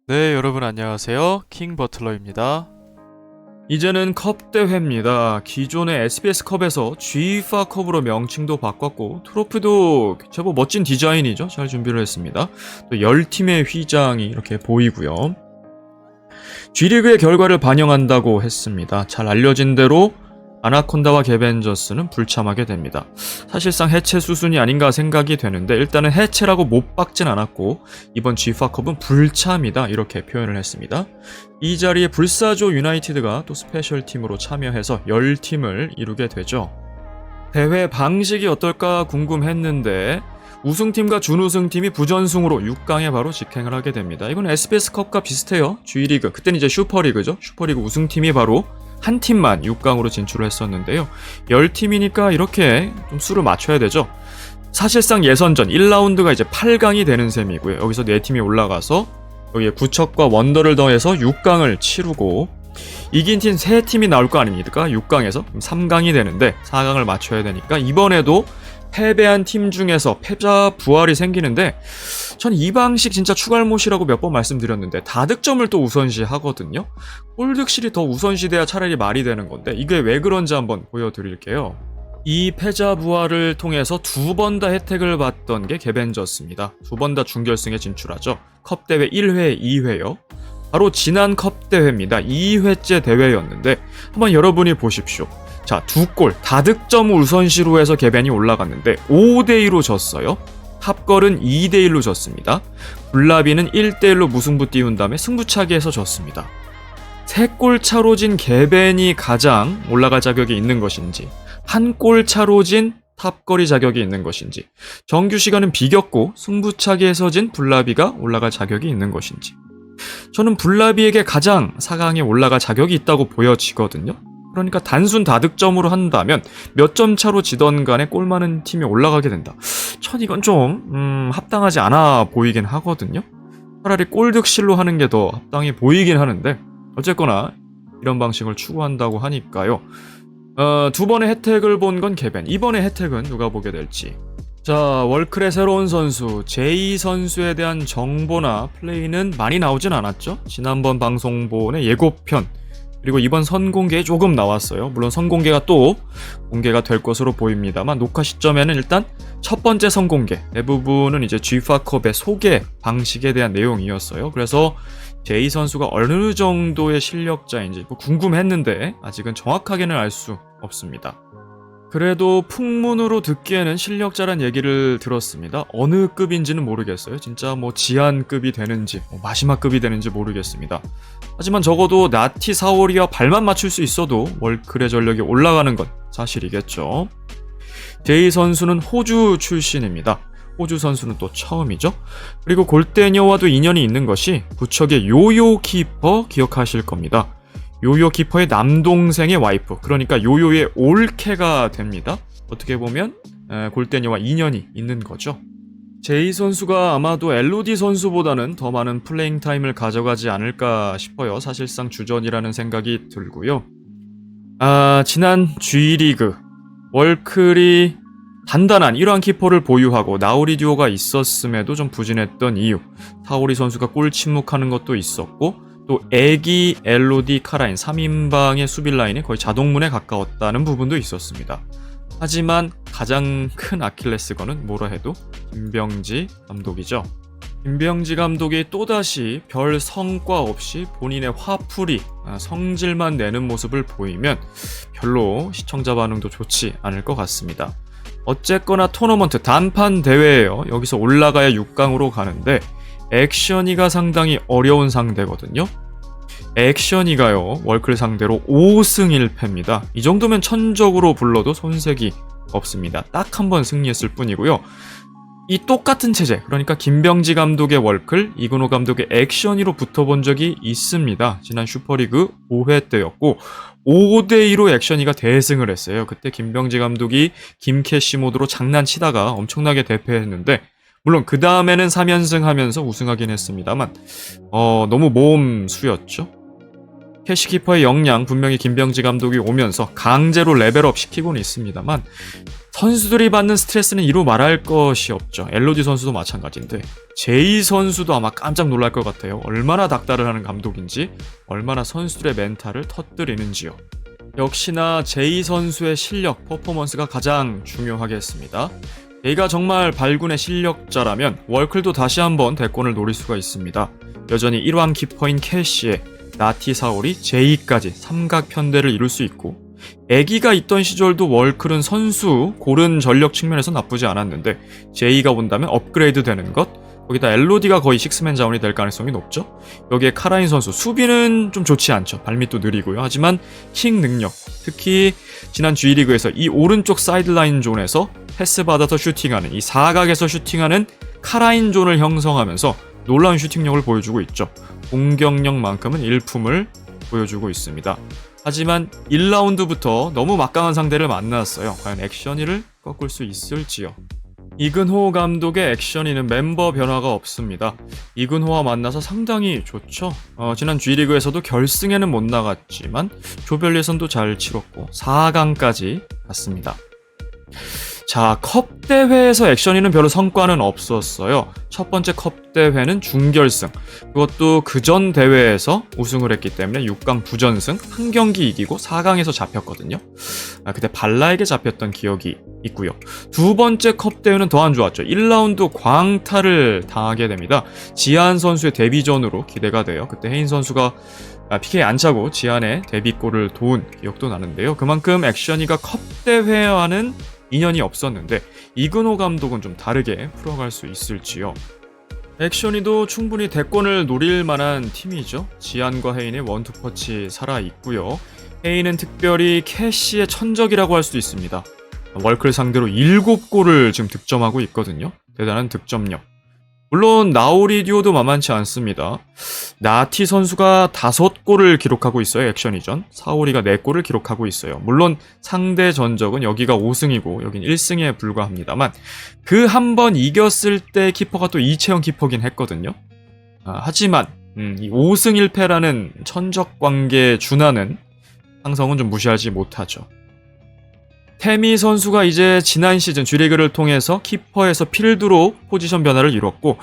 네, 여러분 안녕하세요. 킹 버틀러입니다. 이제는 컵 대회입니다. 기존의 SBS 컵에서 G4 컵으로 명칭도 바꿨고 트로피도 제법 멋진 디자인이죠. 잘 준비를 했습니다. 또 10팀의 휘장이 이렇게 보이고요. G리그의 결과를 반영한다고 했습니다. 잘 알려진 대로 아나콘다와 개벤저스는 불참하게 됩니다. 사실상 해체 수순이 아닌가 생각이 되는데 일단은 해체라고 못 박진 않았고 이번 G4컵은 불참이다 이렇게 표현을 했습니다. 이 자리에 불사조 유나이티드가 또 스페셜팀으로 참여해서 10팀을 이루게 되죠. 대회 방식이 어떨까 궁금했는데 우승팀과 준우승팀이 부전승으로 6강에 바로 직행을 하게 됩니다. 이건 SBS컵과 비슷해요. G리그, 그때는 이제 슈퍼리그죠. 슈퍼리그 우승팀이 바로 한 팀만 6강으로 진출을 했었는데요. 10팀이니까 이렇게 좀 수를 맞춰야 되죠. 사실상 예선전 1라운드가 이제 8강이 되는 셈이고요. 여기서 4팀이 올라가서 여기에 구척과 원더를 더해서 6강을 치르고 이긴 팀 3팀이 나올 거 아닙니까? 6강에서 3강이 되는데 4강을 맞춰야 되니까 이번에도 패배한 팀 중에서 패자 부활이 생기는데 전 이 방식 진짜 추갈못이라고 몇 번 말씀드렸는데 다득점을 또 우선시 하거든요. 골득실이 더 우선시돼야 차라리 말이 되는 건데 이게 왜 그런지 한번 보여드릴게요. 이 패자 부활을 통해서 2번 다 혜택을 받던 게 개벤저스입니다. 2번 다 준결승에 진출하죠. 컵대회 1회, 2회요. 바로 지난 컵대회입니다. 2회째 대회였는데 한번 여러분이 보십시오. 자, 2골 다득점 우선시로 해서 개벤이 올라갔는데 5대2로 졌어요. 탑걸은 2대1로 졌습니다. 블라비는 1대1로 무승부 띄운 다음에 승부차기에서 졌습니다. 3골 차로 진 개벤이 가장 올라갈 자격이 있는 것인지 1골 차로 진 탑걸이 자격이 있는 것인지 정규 시간은 비겼고 승부차기에서 진 블라비가 올라갈 자격이 있는 것인지 저는 블라비에게 가장 4강에 올라갈 자격이 있다고 보여지거든요. 그러니까 단순 다득점으로 한다면 몇 점 차로 지던 간에 골 많은 팀이 올라가게 된다. 전 이건 좀 합당하지 않아 보이긴 하거든요. 차라리 골득실로 하는 게 더 합당해 보이긴 하는데 어쨌거나 이런 방식을 추구한다고 하니까요. 2번의 혜택을 본 건 개벤, 이번의 혜택은 누가 보게 될지. 자, 월클의 새로운 선수 제이 선수에 대한 정보나 플레이는 많이 나오진 않았죠. 지난번 방송본의 예고편 그리고 이번 선공개에 조금 나왔어요. 물론 선공개가 또 공개가 될 것으로 보입니다만 녹화 시점에는 일단 첫 번째 선공개 대부분은 이제 G4컵의 소개 방식에 대한 내용이었어요. 그래서 제이 선수가 어느 정도의 실력자인지 궁금했는데 아직은 정확하게는 알 수 없습니다. 그래도 풍문으로 듣기에는 실력자란 얘기를 들었습니다. 어느 급인지는 모르겠어요. 진짜 뭐 지한급이 되는지 마지막급이 되는지 모르겠습니다. 하지만 적어도 나티 사오리와 발만 맞출 수 있어도 월클의 전력이 올라가는 건 사실이겠죠. 제이 선수는 호주 출신입니다. 호주 선수는 또 처음이죠. 그리고 골대녀와도 인연이 있는 것이 부척의 요요 키퍼 기억하실 겁니다. 요요 키퍼의 남동생의 와이프, 그러니까 요요의 올케가 됩니다. 어떻게 보면 골대녀와 인연이 있는 거죠. 제이 선수가 아마도 엘로디 선수보다는 더 많은 플레잉 타임을 가져가지 않을까 싶어요. 사실상 주전이라는 생각이 들고요. 지난 G리그 월클이 단단한 이러한 키퍼를 보유하고 나우리 듀오가 있었음에도 좀 부진했던 이유, 사오리 선수가 골 침묵하는 것도 있었고 또 애기 엘로디 카라인 3인방의 수비 라인이 거의 자동문에 가까웠다는 부분도 있었습니다. 하지만 가장 큰 아킬레스건은 뭐라 해도 김병지 감독이죠. 김병지 감독이 또다시 별 성과 없이 본인의 화풀이, 성질만 내는 모습을 보이면 별로 시청자 반응도 좋지 않을 것 같습니다. 어쨌거나 토너먼트 단판 대회예요. 여기서 올라가야 6강으로 가는데 액션이가 상당히 어려운 상대거든요. 액션이가요 월클 상대로 5승 1패입니다. 이 정도면 천적으로 불러도 손색이 없습니다. 딱 한 번 승리했을 뿐이고요. 이 똑같은 체제, 그러니까 김병지 감독의 월클, 이근호 감독의 액션이로 붙어본 적이 있습니다. 지난 슈퍼리그 5회 때였고 5대2로 액션이가 대승을 했어요. 그때 김병지 감독이 김캐시 모드로 장난치다가 엄청나게 대패했는데 물론 그 다음에는 3연승 하면서 우승하긴 했습니다만 너무 모험수였죠. 캐시키퍼의 역량 분명히 김병지 감독이 오면서 강제로 레벨업 시키고는 있습니다만 선수들이 받는 스트레스는 이루 말할 것이 없죠. 엘로디 선수도 마찬가지인데 제이 선수도 아마 깜짝 놀랄 것 같아요. 얼마나 닥달을 하는 감독인지, 얼마나 선수들의 멘탈을 터뜨리는지요. 역시나 제이 선수의 실력, 퍼포먼스가 가장 중요하겠습니다. 제이가 정말 발군의 실력자라면 월클도 다시 한번 대권을 노릴 수가 있습니다. 여전히 1왕 키퍼인 캐시에 나티 사오리, 제이까지 삼각편대를 이룰 수 있고 애기가 있던 시절도 월클은 선수 고른 전력 측면에서 나쁘지 않았는데 제이가 온다면 업그레이드 되는 것, 거기다 엘로디가 거의 식스맨 자원이 될 가능성이 높죠. 여기에 카라인 선수 수비는 좀 좋지 않죠. 발밑도 느리고요. 하지만 킹 능력, 특히 지난 G리그에서 이 오른쪽 사이드라인 존에서 패스 받아서 슈팅하는, 이 사각에서 슈팅하는 카라인 존을 형성하면서 놀라운 슈팅력을 보여주고 있죠. 공격력만큼은 일품을 보여주고 있습니다. 하지만 1라운드부터 너무 막강한 상대를 만났어요. 과연 액션이를 꺾을 수 있을지요. 이근호 감독의 액션이는 멤버 변화가 없습니다. 이근호와 만나서 상당히 좋죠. 지난 G리그에서도 결승에는 못 나갔지만 조별 예선도 잘 치렀고 4강까지 갔습니다. 자, 컵 대회에서 액션이는 별로 성과는 없었어요. 첫 번째 컵 대회는 준결승. 그것도 그전 대회에서 우승을 했기 때문에 6강 부전승, 한 경기 이기고 4강에서 잡혔거든요. 그때 발라에게 잡혔던 기억이 있고요. 두 번째 컵 대회는 더 안 좋았죠. 1라운드 광탈을 당하게 됩니다. 지한 선수의 데뷔전으로 기대가 돼요. 그때 혜인 선수가 PK 안 차고 지한의 데뷔골을 도운 기억도 나는데요. 그만큼 액션이가 컵 대회와는 인연이 없었는데 이근호 감독은 좀 다르게 풀어갈 수 있을지요. 액션이도 충분히 대권을 노릴 만한 팀이죠. 지한과 혜인의 원투퍼치 살아있고요. 혜인은 특별히 캐시의 천적이라고 할 수도 있습니다. 월클 상대로 7골을 지금 득점하고 있거든요. 대단한 득점력. 물론 나오리 듀오도 만만치 않습니다. 나티 선수가 5골을 기록하고 있어요. 액션이전. 사오리가 4골을 기록하고 있어요. 물론 상대 전적은 여기가 5승이고 여긴 1승에 불과합니다만 그 한 번 이겼을 때 키퍼가 또 이채영 키퍼긴 했거든요. 하지만 이 5승 1패라는 천적 관계에 준하는 상성은 좀 무시하지 못하죠. 태미 선수가 이제 지난 시즌 G리그를 통해서 키퍼에서 필드로 포지션 변화를 이뤘고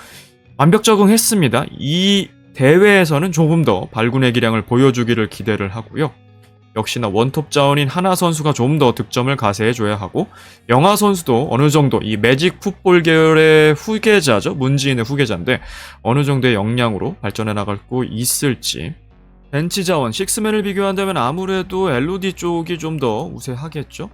완벽 적응했습니다. 이 대회에서는 조금 더 발군의 기량을 보여주기를 기대를 하고요. 역시나 원톱 자원인 하나 선수가 좀 더 득점을 가세해줘야 하고 영하 선수도 어느 정도 이 매직 풋볼 계열의 후계자죠. 문지인의 후계자인데 어느 정도의 역량으로 발전해 나가고 있을지. 벤치 자원, 식스맨을 비교한다면 아무래도 LOD 쪽이 좀 더 우세하겠죠?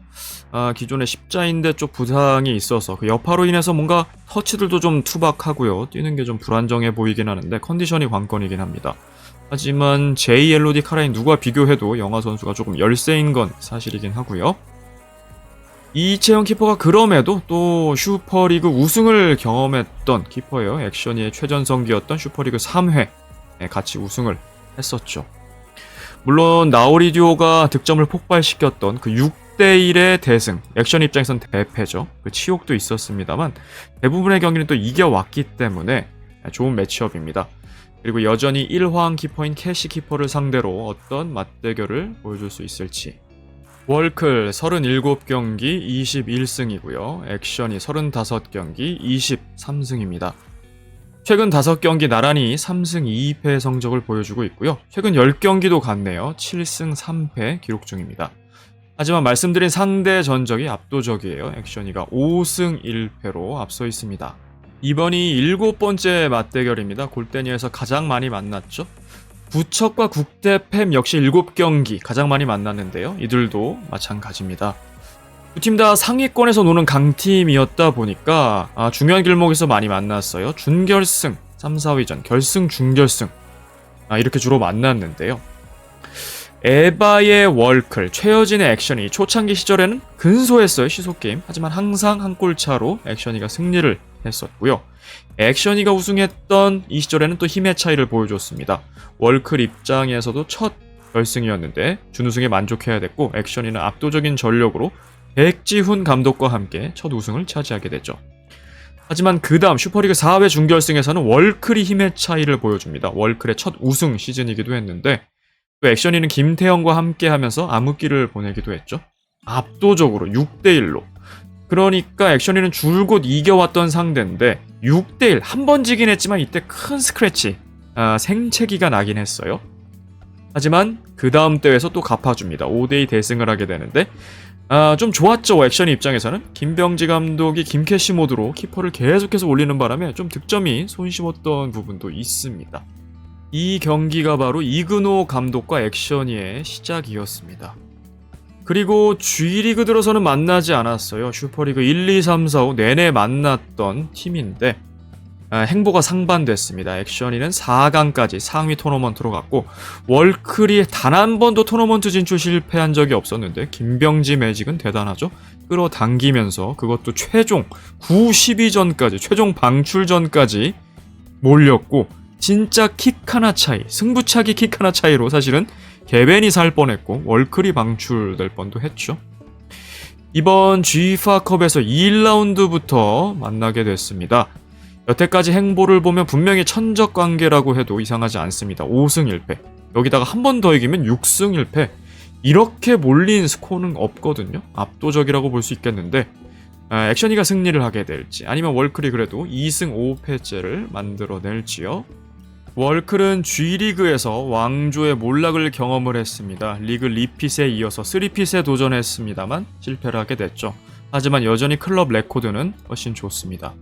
기존의 십자인대 쪽 부상이 있어서 그 여파로 인해서 뭔가 터치들도 좀 투박하고요. 뛰는 게 좀 불안정해 보이긴 하는데 컨디션이 관건이긴 합니다. 하지만 J, LOD, 카라인 누가 비교해도 영하 선수가 조금 열세인 건 사실이긴 하고요. 이채영 키퍼가 그럼에도 또 슈퍼리그 우승을 경험했던 키퍼예요. 액션이의 최전성기였던 슈퍼리그 3회 같이 우승을 했었죠. 물론 나오리 듀오가 득점을 폭발시켰던 그 6대1의 대승, 액션 입장에선 대패죠. 그 치욕도 있었습니다만 대부분의 경기는 또 이겨왔기 때문에 좋은 매치업입니다. 그리고 여전히 1화왕 키퍼인 캐시 키퍼를 상대로 어떤 맞대결을 보여줄 수 있을지. 월클 37경기 21승이고요. 액션이 35경기 23승입니다. 최근 5경기 나란히 3승 2패 성적을 보여주고 있고요. 최근 10경기도 갔네요. 7승 3패 기록 중입니다. 하지만 말씀드린 상대 전적이 압도적이에요. 액션이가 5승 1패로 앞서 있습니다. 이번이 7번째 맞대결입니다. 골대니에서 가장 많이 만났죠. 부척과 국대팸 역시 7경기 가장 많이 만났는데요. 이들도 마찬가지입니다. 두 팀 다 상위권에서 노는 강팀이었다 보니까 중요한 길목에서 많이 만났어요. 준결승, 3, 4위전, 결승, 준결승 이렇게 주로 만났는데요. 에바의 월클, 최여진의 액션이 초창기 시절에는 근소했어요. 시소게임. 하지만 항상 한 골 차로 액션이가 승리를 했었고요. 액션이가 우승했던 이 시절에는 또 힘의 차이를 보여줬습니다. 월클 입장에서도 첫 결승이었는데 준우승에 만족해야 됐고 액션이는 압도적인 전력으로 백지훈 감독과 함께 첫 우승을 차지하게 되죠. 하지만 그 다음 슈퍼리그 4회 준결승에서는 월클이 힘의 차이를 보여줍니다. 월클의 첫 우승 시즌이기도 했는데 또 액션이는 김태형과 함께 하면서 암흑기를 보내기도 했죠. 압도적으로 6대1로. 그러니까 액션이는 줄곧 이겨왔던 상대인데 6대1 한 번 지긴 했지만 이때 큰 스크래치, 생채기가 나긴 했어요. 하지만 그 다음 대회에서 또 갚아줍니다. 5대2 대승을 하게 되는데 좀 좋았죠. 액션이 입장에서는. 김병지 감독이 김캐시 모드로 키퍼를 계속해서 올리는 바람에 좀 득점이 손쉬웠던 부분도 있습니다. 이 경기가 바로 이근호 감독과 액션이의 시작이었습니다. 그리고 G리그 들어서는 만나지 않았어요. 슈퍼리그 1, 2, 3, 4, 5 내내 만났던 팀인데 행보가 상반됐습니다. 액션이는 4강까지 상위 토너먼트로 갔고 월클이 단 한 번도 토너먼트 진출 실패한 적이 없었는데 김병지 매직은 대단하죠. 끌어당기면서 그것도 최종 9, 12전까지 최종 방출전까지 몰렸고 진짜 킥 하나 차이, 승부차기 킥 하나 차이로 사실은 개벤이 살 뻔했고 월클이 방출될 뻔도 했죠. 이번 G파컵에서 2라운드부터 만나게 됐습니다. 여태까지 행보를 보면 분명히 천적 관계라고 해도 이상하지 않습니다. 5승 1패. 여기다가 한 번 더 이기면 6승 1패. 이렇게 몰린 스코어는 없거든요. 압도적이라고 볼 수 있겠는데 액션이가 승리를 하게 될지 아니면 월클이 그래도 2승 5패째를 만들어낼지요. 월클은 G리그에서 왕조의 몰락을 경험을 했습니다. 리그 리핏에 이어서 3핏에 도전했습니다만 실패를 하게 됐죠. 하지만 여전히 클럽 레코드는 훨씬 좋습니다.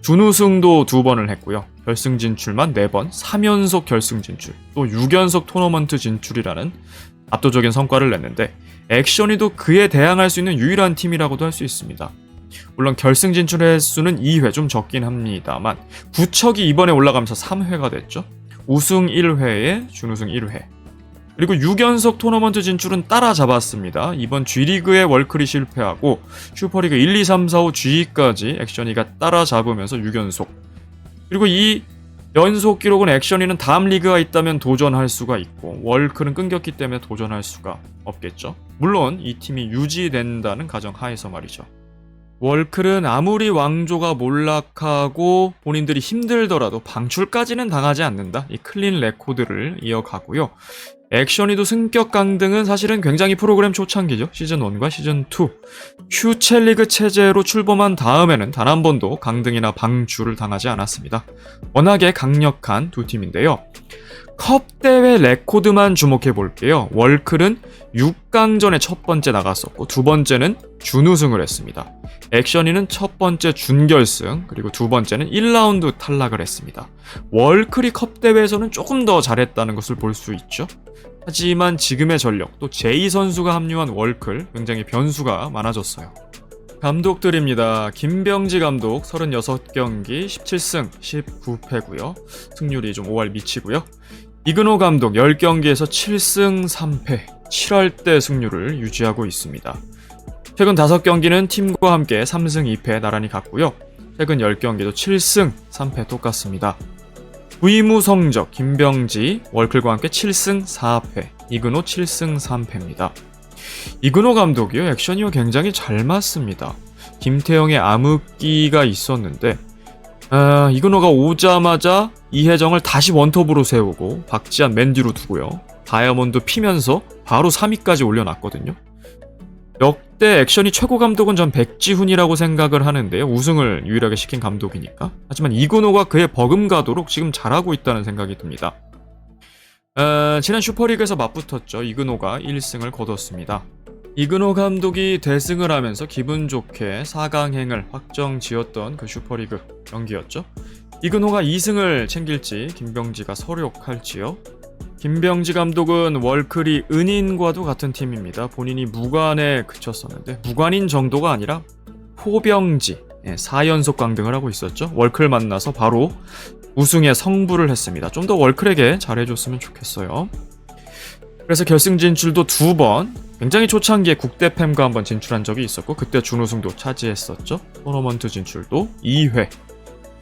준우승도 2번을 했고요. 결승 진출만 4번, 3연속 결승 진출, 또 6연속 토너먼트 진출이라는 압도적인 성과를 냈는데 액션이도 그에 대항할 수 있는 유일한 팀이라고도 할 수 있습니다. 물론 결승 진출 횟수는 2회 좀 적긴 합니다만 구척이 이번에 올라가면서 3회가 됐죠. 우승 1회에 준우승 1회. 그리고 6연속 토너먼트 진출은 따라잡았습니다. 이번 G리그에 월클이 실패하고 슈퍼리그 1, 2, 3, 4, 5 G까지 액션이가 따라잡으면서 6연속. 그리고 이 연속 기록은 액션이는 다음 리그가 있다면 도전할 수가 있고 월클은 끊겼기 때문에 도전할 수가 없겠죠. 물론 이 팀이 유지된다는 가정하에서 말이죠. 월클은 아무리 왕조가 몰락하고 본인들이 힘들더라도 방출까지는 당하지 않는다. 이 클린 레코드를 이어가고요. 액션이도 승격 강등은 사실은 굉장히 프로그램 초창기죠. 시즌1과 시즌2. 슈첼리그 체제로 출범한 다음에는 단 한 번도 강등이나 방출을 당하지 않았습니다. 워낙에 강력한 두 팀인데요. 컵 대회 레코드만 주목해 볼게요. 월클은 6강전에 첫 번째 나갔었고 두 번째는 준우승을 했습니다. 액션이는 첫 번째 준결승 그리고 두 번째는 1라운드 탈락을 했습니다. 월클이 컵 대회에서는 조금 더 잘했다는 것을 볼 수 있죠. 하지만 지금의 전력 또 제이 선수가 합류한 월클 굉장히 변수가 많아졌어요. 감독들입니다. 김병지 감독 36경기 17승 19패고요. 승률이 좀 5할 미치고요. 이근호 감독 10경기에서 7승 3패 7할대 승률을 유지하고 있습니다. 최근 5경기는 팀과 함께 3승 2패 나란히 갔고요. 최근 10경기도 7승 3패 똑같습니다. 부이무 성적 김병지 월클과 함께 7승 4패 이근호 7승 3패입니다. 이근호 감독이요 액션이요 굉장히 잘 맞습니다. 김태형의 암흑기가 있었는데 이근호가 오자마자 이혜정을 다시 원톱으로 세우고 박지한 맨 뒤로 두고요. 다이아몬드 피면서 바로 3위까지 올려놨거든요. 역대 액션이 최고 감독은 전 백지훈이라고 생각을 하는데요. 우승을 유일하게 시킨 감독이니까. 하지만 이근호가 그에 버금가도록 지금 잘하고 있다는 생각이 듭니다. 지난 슈퍼리그에서 맞붙었죠. 이근호가 1승을 거뒀습니다. 이근호 감독이 대승을 하면서 기분 좋게 4강행을 확정지었던 그 슈퍼리그 경기였죠. 이근호가 2승을 챙길지 김병지가 설욕할지요. 김병지 감독은 월클이 은인과도 같은 팀입니다. 본인이 무관에 그쳤었는데 무관인 정도가 아니라 포병지 4연속 강등을 하고 있었죠. 월클 만나서 바로 우승에 성부를 했습니다. 좀 더 월클에게 잘해줬으면 좋겠어요. 그래서 결승 진출도 2번 굉장히 초창기에 국대팸과 한번 진출한 적이 있었고 그때 준우승도 차지했었죠. 토너먼트 진출도 2회.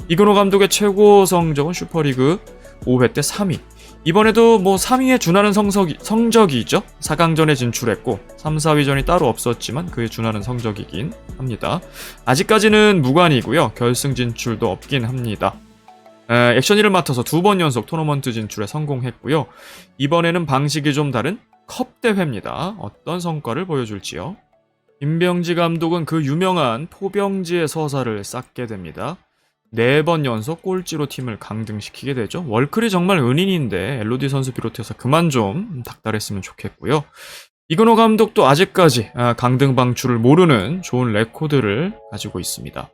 이근호 감독의 최고 성적은 슈퍼리그 5회 때 3위. 이번에도 3위에 준하는 성적이죠. 4강전에 진출했고 3, 4위전이 따로 없었지만 그에 준하는 성적이긴 합니다. 아직까지는 무관이고요. 결승 진출도 없긴 합니다. 액션 1을 맡아서 2번 연속 토너먼트 진출에 성공했고요. 이번에는 방식이 좀 다른 컵 대회입니다. 어떤 성과를 보여줄지요? 김병지 감독은 그 유명한 포병지의 서사를 쌓게 됩니다. 4번 연속 꼴찌로 팀을 강등시키게 되죠. 월클이 정말 은인인데 엘로디 선수 비롯해서 그만 좀 닥달했으면 좋겠고요. 이근호 감독도 아직까지 강등 방출을 모르는 좋은 레코드를 가지고 있습니다.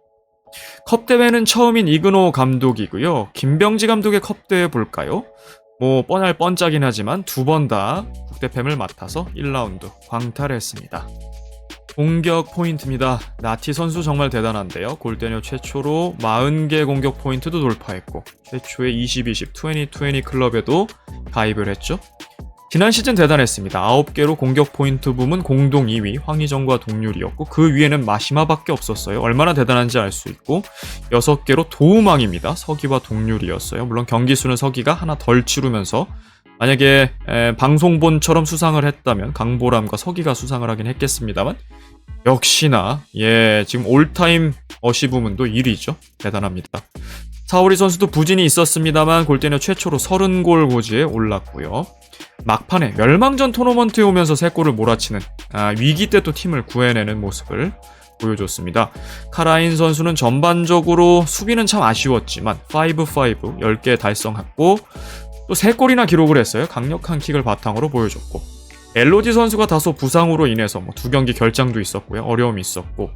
컵 대회는 처음인 이근호 감독이고요. 김병지 감독의 컵 대회 볼까요? 뭐 뻔할 뻔짜긴 하지만 2번 다 국대팸을 맡아서 1라운드 광탈했습니다. 공격 포인트입니다. 나티 선수 정말 대단한데요. 골대녀 최초로 40개 공격 포인트도 돌파했고 최초의 20-20, 20-20 클럽에도 가입을 했죠. 지난 시즌 대단했습니다. 9개로 공격 포인트 부문 공동 2위 황희정과 동률이었고 그 위에는 마시마밖에 없었어요. 얼마나 대단한지 알 수 있고 6개로 도우망입니다. 서기와 동률이었어요. 물론 경기수는 서기가 하나 덜 치르면서 만약에 방송본처럼 수상을 했다면 강보람과 서기가 수상을 하긴 했겠습니다만 역시나 지금 올타임 어시 부문도 1위죠. 대단합니다. 사오리 선수도 부진이 있었습니다만 골대녀 최초로 30골 고지에 올랐고요. 막판에 멸망전 토너먼트에 오면서 3골을 몰아치는 위기 때 또 팀을 구해내는 모습을 보여줬습니다. 카라인 선수는 전반적으로 수비는 참 아쉬웠지만 5-5 10개 달성했고 또 3골이나 기록을 했어요. 강력한 킥을 바탕으로 보여줬고 엘로디 선수가 다소 부상으로 인해서 2경기 결장도 있었고요. 어려움이 있었고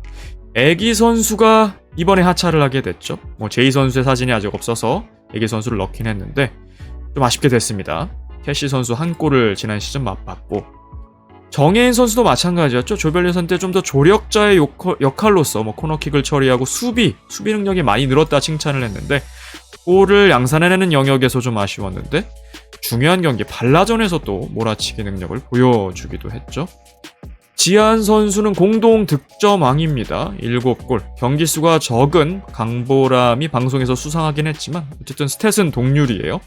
애기 선수가 이번에 하차를 하게 됐죠. 제이 선수의 사진이 아직 없어서 애기 선수를 넣긴 했는데 좀 아쉽게 됐습니다. 캐시 선수 1골을 지난 시즌 맛봤고 정혜인 선수도 마찬가지였죠. 조별 예선 때 좀 더 조력자의 역할로서 코너킥을 처리하고 수비 능력이 많이 늘었다 칭찬을 했는데 골을 양산해내는 영역에서 좀 아쉬웠는데 중요한 경기 발라전에서 또 몰아치기 능력을 보여주기도 했죠. 지한 선수는 공동 득점왕입니다. 7골. 경기수가 적은 강보람이 방송에서 수상하긴 했지만 어쨌든 스탯은 동률이에요.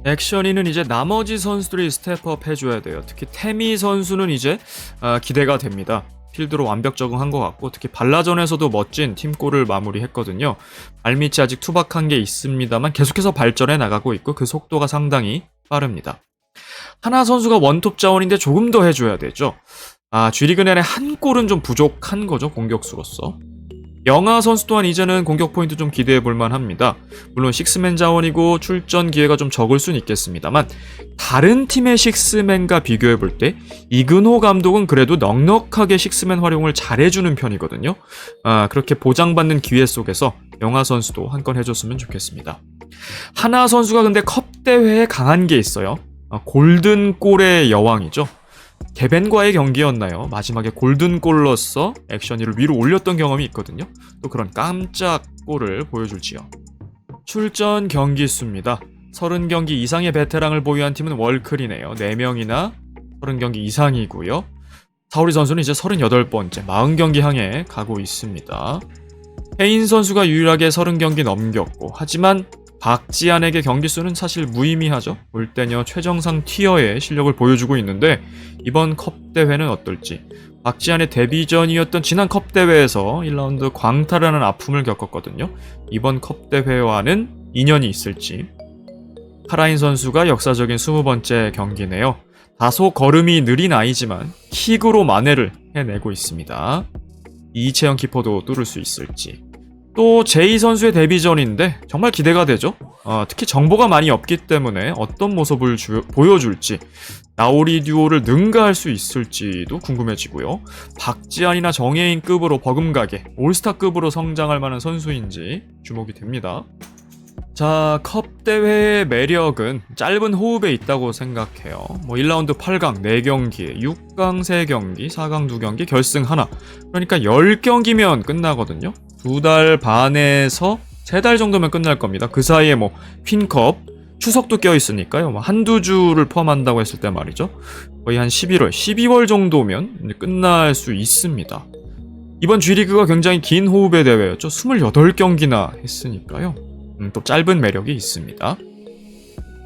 액션이는 이제 나머지 선수들이 스텝업 해줘야 돼요. 특히 태미 선수는 이제 기대가 됩니다. 필드로 완벽 적응한 것 같고 특히 발라전에서도 멋진 팀골을 마무리했거든요. 발밑이 아직 투박한 게 있습니다만 계속해서 발전해 나가고 있고 그 속도가 상당히 빠릅니다. 하나 선수가 원톱 자원인데 조금 더 해줘야 되죠. G리그 내내 1골은 좀 부족한 거죠. 공격수로서. 영하 선수 또한 이제는 공격 포인트 좀 기대해 볼만 합니다. 물론 식스맨 자원이고 출전 기회가 좀 적을 수는 있겠습니다만 다른 팀의 식스맨과 비교해 볼 때 이근호 감독은 그래도 넉넉하게 식스맨 활용을 잘해주는 편이거든요. 그렇게 보장받는 기회 속에서 영하 선수도 한 건 해줬으면 좋겠습니다. 하나 선수가 근데 컵 대회에 강한 게 있어요. 골든골의 여왕이죠. 개벤과의 경기였나요? 마지막에 골든골로서 액션이를 위로 올렸던 경험이 있거든요. 또 그런 깜짝 골을 보여줄지요. 출전 경기 수입니다. 30경기 이상의 베테랑을 보유한 팀은 월클이네요. 4명이나 30경기 이상이고요. 사오리 선수는 이제 38번째 40경기 향해 가고 있습니다. 혜인 선수가 유일하게 30경기 넘겼고 하지만 박지한에게 경기수는 사실 무의미하죠. 올대녀 최정상 티어의 실력을 보여주고 있는데 이번 컵 대회는 어떨지. 박지한의 데뷔전이었던 지난 컵 대회에서 1라운드 광탈하는 아픔을 겪었거든요. 이번 컵 대회와는 인연이 있을지. 카라인 선수가 역사적인 20번째 경기네요. 다소 걸음이 느린 아이지만 킥으로 만회를 해내고 있습니다. 이채영 키퍼도 뚫을 수 있을지. 또 제이 선수의 데뷔전인데 정말 기대가 되죠. 특히 정보가 많이 없기 때문에 어떤 모습을 보여줄지 나오리 듀오를 능가할 수 있을지도 궁금해지고요. 박지한이나 정혜인급으로 버금가게 올스타급으로 성장할 만한 선수인지 주목이 됩니다. 자, 컵 대회의 매력은 짧은 호흡에 있다고 생각해요. 1라운드 8강 4경기에 6강 3경기, 4강 2경기, 결승 하나. 그러니까 10경기면 끝나거든요. 2달 반에서 3달 정도면 끝날 겁니다. 그 사이에 퀸컵, 추석도 껴있으니까요. 한두 주를 포함한다고 했을 때 말이죠. 거의 한 11월, 12월 정도면 끝날 수 있습니다. 이번 G리그가 굉장히 긴 호흡의 대회였죠. 28경기나 했으니까요. 또 짧은 매력이 있습니다.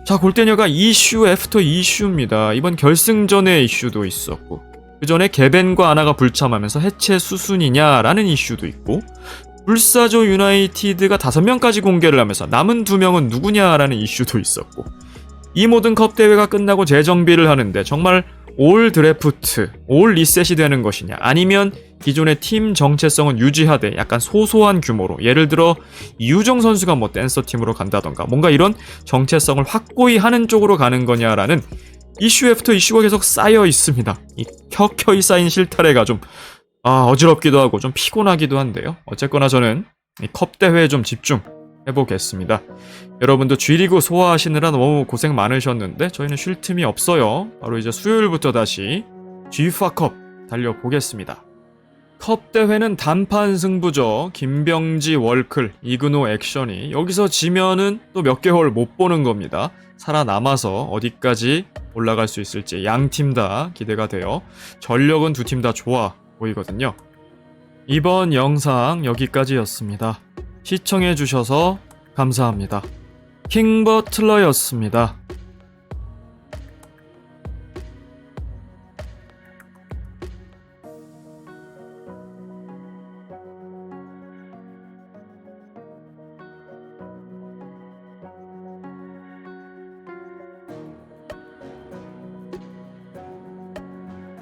자, 골대녀가 이슈 애프터 이슈입니다. 이번 결승전의 이슈도 있었고 그 전에 개벤과 아나가 불참하면서 해체 수순이냐라는 이슈도 있고 불사조 유나이티드가 5명까지 공개를 하면서 남은 2명은 누구냐라는 이슈도 있었고, 이 모든 컵 대회가 끝나고 재정비를 하는데 정말 올 드래프트, 올 리셋이 되는 것이냐, 아니면 기존의 팀 정체성은 유지하되 약간 소소한 규모로, 예를 들어 이유정 선수가 뭐 댄서 팀으로 간다던가 뭔가 이런 정체성을 확고히 하는 쪽으로 가는 거냐라는 이슈 애프터 이슈가 계속 쌓여 있습니다. 이 켜켜이 쌓인 실타래가 좀 어지럽기도 하고 좀 피곤하기도 한데요. 어쨌거나 저는 이 컵 대회에 좀 집중해보겠습니다. 여러분도 G리그 소화하시느라 너무 고생 많으셨는데 저희는 쉴 틈이 없어요. 바로 이제 수요일부터 다시 G파컵 달려보겠습니다. 컵 대회는 단판 승부죠. 김병지 월클, 이근호 액션이 여기서 지면은 또 몇 개월 못 보는 겁니다. 살아남아서 어디까지 올라갈 수 있을지 양 팀 다 기대가 돼요. 전력은 두 팀 다 좋아 보이거든요. 이번 영상 여기까지였습니다. 시청해주셔서 감사합니다. 킹버틀러였습니다.